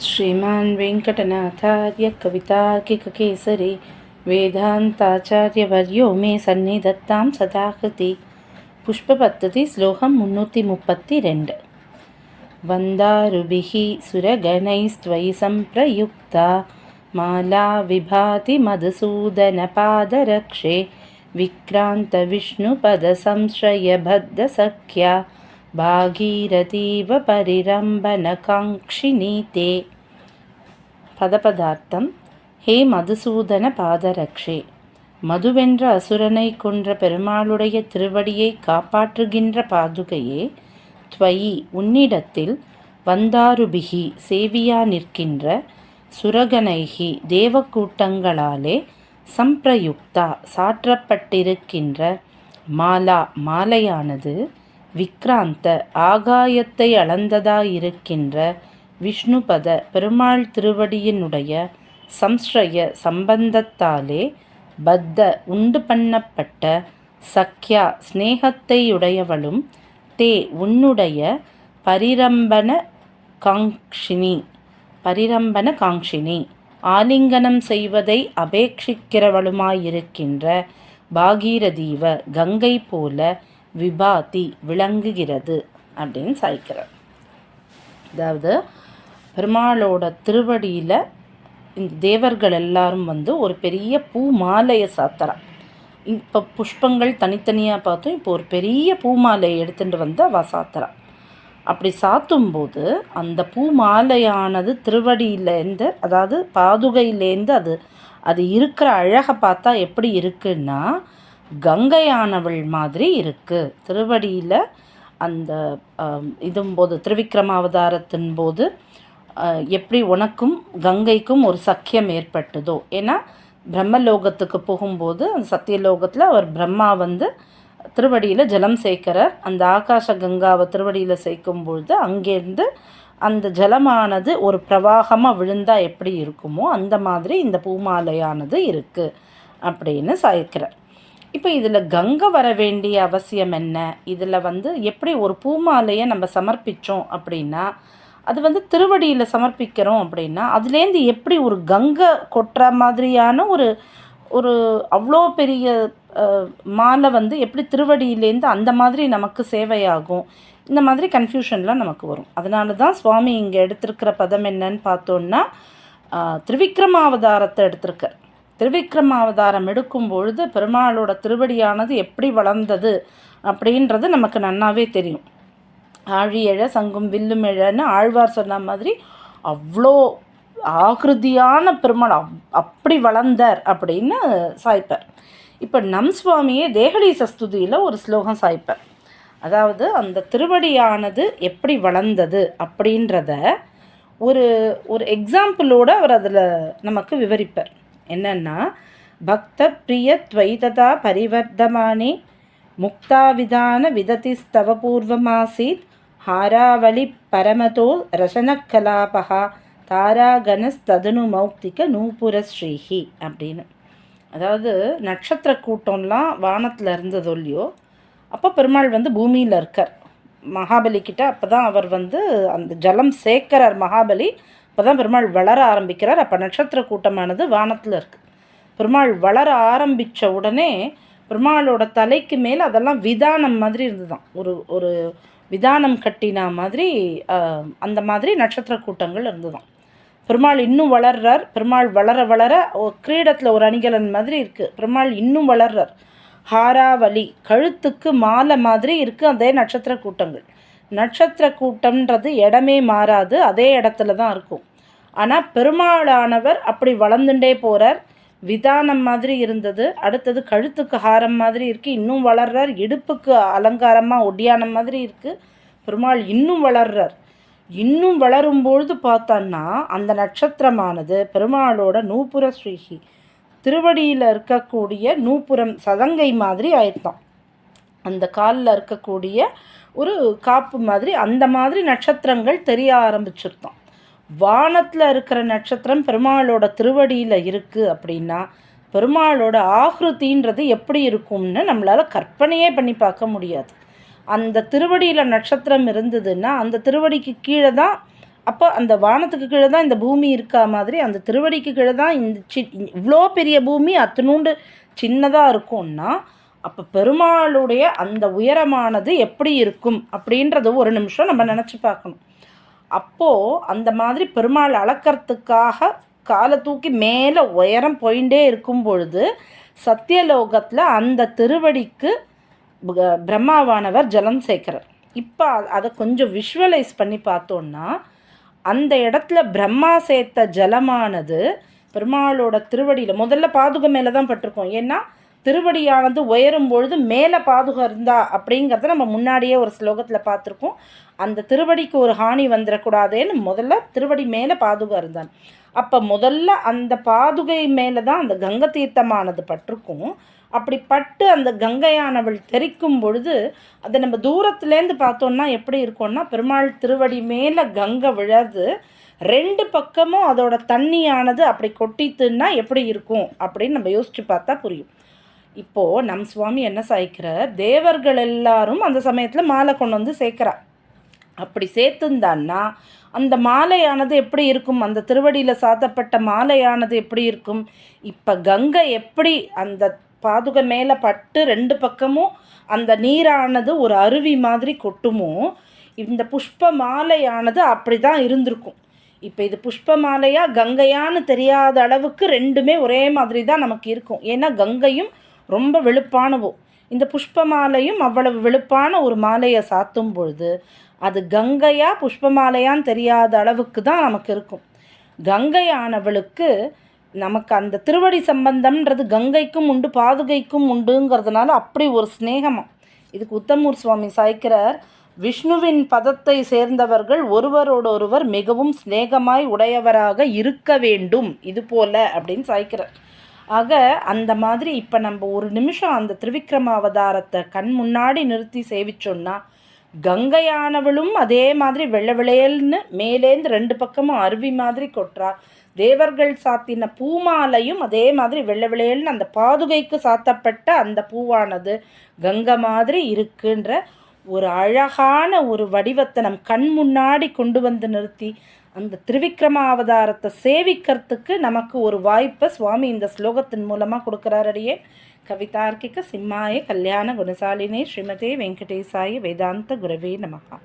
श्रीमान् वेङ्कटनाथार्य कवितार्किककेसरी वेदान्ताचार्यवर्यो मे सन्निधत्तां सदाकृति पुष्पपद्धति श्लोकं 332 वन्दारुभिः सुरगणैस्त्वयि सम्प्रयुक्ता माला विभाति मधुसूदनपादरक्षे विक्रान्तविष्णुपदसंश्रयबद्धसख्या भागीरथीव परिरम्भनकाङ्क्षिणी ते பதபதார்த்தம். ஹே மதுசூதன பாதரக்ஷே, மதுவென்ற அசுரனை கொன்ற பெருமாளுடைய திருவடியை காப்பாற்றுகின்ற பாதுகையே, துவயி உன்னிடத்தில், வந்தாருபிகி சேவியா நிற்கின்ற, சுரகனைகி தேவக்கூட்டங்களாலே, சம்பிரயுக்தா சாற்றப்பட்டிருக்கின்ற, மாலா மாலையானது, விக்ராந்த ஆகாயத்தை அளந்ததாயிருக்கின்ற விஷ்ணுபத பெருமாள் திருவடியினுடைய சம்ஸ்ரய சம்பந்தத்தாலே பத்த உண்டு பண்ணப்பட்ட சக்கியா ஸ்நேகத்தையுடையவளும் தே உன்னுடைய பரிரம்பன காங்ஷினி ஆலிங்கனம் செய்வதை அபேட்சிக்கிறவளுமாயிருக்கின்ற பாகீரதீவ கங்கை போல விபாதி விளங்குகிறது அப்படின்னு சாய்க்கிறார். அதாவது பெருமாளோட திருவடியில் இந்த தேவர்கள் எல்லாரும் ஒரு பெரிய பூ மாலையை சாத்துறான். இப்போ புஷ்பங்கள் தனித்தனியாக பார்த்தோம், இப்போ ஒரு பெரிய பூ மாலையை எடுத்துகிட்டு அவள் சாத்துறான். அப்படி சாத்தும்போது அந்த பூ மாலையானது திருவடியிலேருந்து, அதாவது பாதுகையிலேருந்து அது இருக்கிற அழகை பார்த்தா எப்படி இருக்குன்னா கங்கையானவள் மாதிரி இருக்குது. திருவடியில் அந்த இதும்போது திருவிக்ரமாவதாரத்தின் போது எப்படி உனக்கும் கங்கைக்கும் ஒரு சக்கியம் ஏற்பட்டதோ, ஏன்னா பிரம்மலோகத்துக்கு போகும்போது அந்த சத்தியலோகத்தில் அவர் பிரம்மா திருவடியில் ஜலம் சேர்க்கிறார். அந்த ஆகாச கங்காவை திருவடியில் சேர்க்கும்பொழுது அங்கேருந்து அந்த ஜலமானது ஒரு பிரவாகமாக விழுந்தால் எப்படி இருக்குமோ அந்த மாதிரி இந்த பூமாலையானது இருக்குது அப்படின்னு சாய்க்கிறார். இப்போ இதில் கங்கை வர வேண்டிய அவசியம் என்ன? இதில் எப்படி ஒரு பூமாலையை நம்ம சமர்ப்பித்தோம் அப்படின்னா, அது திருவடியில் சமர்ப்பிக்கிறோம் அப்படின்னா அதுலேருந்து எப்படி ஒரு கங்கை கொட்டுற மாதிரியான ஒரு அவ்வளோ பெரிய மாலை எப்படி திருவடியிலேருந்து அந்த மாதிரி நமக்கு சேவையாகும்? இந்த மாதிரி கன்ஃபியூஷன்லாம் நமக்கு வரும். அதனால தான் சுவாமி இங்கே எடுத்திருக்கிற பதம் என்னன்னு பார்த்தோன்னா, திருவிக்ரமாவதாரத்தை எடுத்திருக்க. திருவிக்ரமாவதாரம் எடுக்கும் பொழுது பெருமாளோட திருவடியானது எப்படி வளர்ந்தது அப்படின்றது நமக்கு நன்னாவே தெரியும். ஆழியழ சங்கும் வில்லும் எழன்னு ஆழ்வார் சொன்ன மாதிரி அவ்வளோ ஆகிருதியான பெருமாள் அப்படி வளர்ந்தார் அப்படின்னு சாய்ப்பார். இப்போ நம் சுவாமியே தேகலி சஸ்துதியில் ஒரு ஸ்லோகம் சாய்ப்பார். அதாவது அந்த திருவடியானது எப்படி வளர்ந்தது அப்படின்றத ஒரு எக்ஸாம்பிளோடு அவர் அதில் நமக்கு விவரிப்பார். என்னன்னா, பக்த பிரிய துவைததா பரிவர்த்தமானே முக்தாவிதான விததிஸ்தவ பூர்வமாசீத் ஹாராவளி பரமதோ ரசனக்கலாபகா தாராகணஸ்ததனு மௌக்திக நூபுரஸ்ரீஹி அப்படின்னு. அதாவது நட்சத்திர கூட்டம்லாம் வானத்தில் இருந்ததோ இல்லையோ, அப்போ பெருமாள் பூமியில் இருக்கார் மகாபலிக்கிட்ட. அப்போ தான் அவர் அந்த ஜலம் சேர்க்கிறார் மகாபலி. அப்போ தான் பெருமாள் வளர ஆரம்பிக்கிறார். அப்போ நட்சத்திர கூட்டமானது வானத்தில் இருக்குது. பெருமாள் வளர ஆரம்பித்த உடனே பெருமாளோட தலைக்கு மேலே அதெல்லாம் விதானம் மாதிரி இருந்துதான். ஒரு விதானம் கட்டினா மாதிரி அந்த மாதிரி நட்சத்திர கூட்டங்கள் இருந்துதான். பெருமாள் இன்னும் வளர்றார். பெருமாள் வளர வளர கிரீடத்தில் ஒரு அணிகலன் மாதிரி இருக்குது. பெருமாள் இன்னும் வளர்றார். ஹாராவலி கழுத்துக்கு மாலை மாதிரி இருக்குது அதே நட்சத்திர கூட்டங்கள். நட்சத்திர கூட்டம்ன்றது இடமே மாறாது, அதே இடத்துல தான் இருக்கும். ஆனால் பெருமாளானவர் அப்படி வளர்ந்துட்டே போகிறார். விதானம் மாதிரி இருந்தது, அடுத்தது கழுத்துக்கு ஹாரம் மாதிரி இருக்குது, இன்னும் வளர்றார். இடுப்புக்கு அலங்காரமாக ஒட்டியானம் மாதிரி இருக்குது. பெருமாள் இன்னும் வளர்றார். இன்னும் வளரும்பொழுது பார்த்தோன்னா அந்த நட்சத்திரமானது பெருமாளோட நூபுர ஸ்ரீஹி திருவடியில் இருக்கக்கூடிய நூபுரம் சதங்கை மாதிரி ஆயிட்டான். அந்த காலில் இருக்கக்கூடிய ஒரு காப்பு மாதிரி அந்த மாதிரி நட்சத்திரங்கள் தெரிய ஆரம்பிச்சிருத்தான். வானத்தில் இருக்கிற நட்சத்திரம் பெருமாளோட திருவடியில் இருக்குது அப்படின்னா பெருமாளோட ஆகிருத்தின்றது எப்படி இருக்கும்னு நம்மளால் கற்பனையே பண்ணி பார்க்க முடியாது. அந்த திருவடியில் நட்சத்திரம் இருந்ததுன்னா அந்த திருவடிக்கு கீழே தான் அப்போ அந்த வானத்துக்கு கீழே தான் இந்த பூமி இருக்கா மாதிரி அந்த திருவடிக்கு கீழே தான் இந்த இவ்வளோ பெரிய பூமி அத்தனூண்டு சின்னதாக இருக்கும்னா, அப்போ பெருமாளுடைய அந்த உயரமானது எப்படி இருக்கும் அப்படின்றது ஒரு நிமிஷம் நம்ம நினச்சி பார்க்கணும். அப்போது அந்த மாதிரி பெருமாள் அளக்கிறதுக்காக காலை தூக்கி மேலே உயரம் போயிட்டே இருக்கும் பொழுது சத்தியலோகத்தில் அந்த திருவடிக்கு பிரம்மாவானவர் ஜலம் சேர்க்கிறார். இப்போ அதை கொஞ்சம் விஷுவலைஸ் பண்ணி பார்த்தோன்னா, அந்த இடத்துல பிரம்மா சேர்த்த ஜலமானது பெருமாளோட திருவடியில் முதல்ல பாதுகை மேலே தான் பட்டிருக்கோம். ஏன்னா திருவடியானது உயரும் பொழுது மேலே பாதுகை இருந்தா அப்படிங்கிறத நம்ம முன்னாடியே ஒரு ஸ்லோகத்தில் பார்த்துருக்கோம். அந்த திருவடிக்கு ஒரு ஹானி வந்துடக்கூடாதேன்னு முதல்ல திருவடி மேலே பாதுகை இருந்தான். அப்போ முதல்ல அந்த பாதுகை மேலே தான் அந்த கங்கை தீர்த்தமானது பட்டிருக்கும். அப்படி பட்டு அந்த கங்கையானவள் தெரிக்கும் பொழுது அதை நம்ம தூரத்துலேருந்து பார்த்தோன்னா எப்படி இருக்கும்னா, பெருமாள் திருவடி மேலே கங்கை விழாது, ரெண்டு பக்கமும் அதோட தண்ணியானது அப்படி கொட்டித்துன்னா எப்படி இருக்கும் அப்படின்னு நம்ம யோசித்து பார்த்தா புரியும். இப்போது நம் சுவாமி என்ன சாய்க்கிறார், தேவர்கள் எல்லாரும் அந்த சமயத்தில் மாலை கொண்டு வந்து சேர்க்குறா. அப்படி சேர்த்துந்தான்னா அந்த மாலையானது எப்படி இருக்கும், அந்த திருவடியில் சாத்தப்பட்ட மாலையானது எப்படி இருக்கும். இப்போ கங்கை எப்படி அந்த பாதுகை மேலே பட்டு ரெண்டு பக்கமும் அந்த நீரானது ஒரு அருவி மாதிரி கொட்டுமோ, இந்த புஷ்ப மாலையானது அப்படி தான் இருந்திருக்கும். இப்போ இது புஷ்ப மாலையா கங்கையான்னு தெரியாத அளவுக்கு ரெண்டுமே ஒரே மாதிரி தான் நமக்கு இருக்கும். ஏன்னா கங்கையும் ரொம்ப வெளுப்பானவோ, இந்த புஷ்ப மாலையும் அவ்வளவு வெளுப்பான ஒரு மாலையை சாத்தும் பொழுது அது கங்கையா புஷ்ப மாலையான்னு தெரியாத அளவுக்கு தான் நமக்கு இருக்கும். கங்கையானவளுக்கு நமக்கு அந்த திருவடி சம்பந்தம்ன்றது கங்கைக்கும் உண்டு பாதுகைக்கும் உண்டுங்கிறதுனால அப்படி ஒரு ஸ்நேகமாக. இதுக்கு உத்தமூர் சுவாமி சாய்க்கிறார், விஷ்ணுவின் பதத்தை சேர்ந்தவர்கள் ஒருவரோடொருவர் மிகவும் ஸ்நேகமாய் உடையவராக இருக்க வேண்டும் இது போல அப்படின்னு சாய்க்கிறார். ஆக அந்த மாதிரி இப்போ நம்ம ஒரு நிமிஷம் அந்த திருவிக்ரம அவதாரத்தை கண் முன்னாடி நிறுத்தி சேவிச்சோன்னா, கங்கையானவளும் அதே மாதிரி வெள்ளை விளையல்னு மேலேந்து ரெண்டு பக்கமும் அருவி மாதிரி கொட்டுறா. தேவர்கள் சாத்தின பூமாலையும் அதே மாதிரி வெள்ளை விளையல்னு அந்த பாதுகைக்கு சாத்தப்பட்ட அந்த பூவானது கங்கை மாதிரி இருக்குன்ற ஒரு அழகான ஒரு வடிவத்தை நம் கண் முன்னாடி கொண்டு வந்து நிறுத்தி அந்த திருவிக்ரம அவதாரத்தை சேவிக்கிறதுக்கு நமக்கு ஒரு வாய்ப்பை சுவாமி இந்த ஸ்லோகத்தின் மூலமாக கொடுக்குறாரடியே. கவிதார்க்கிக சிம்மாய கல்யாண குணசாலினே ஸ்ரீமதே வெங்கடேசாய வேதாந்த குரவே நமகா.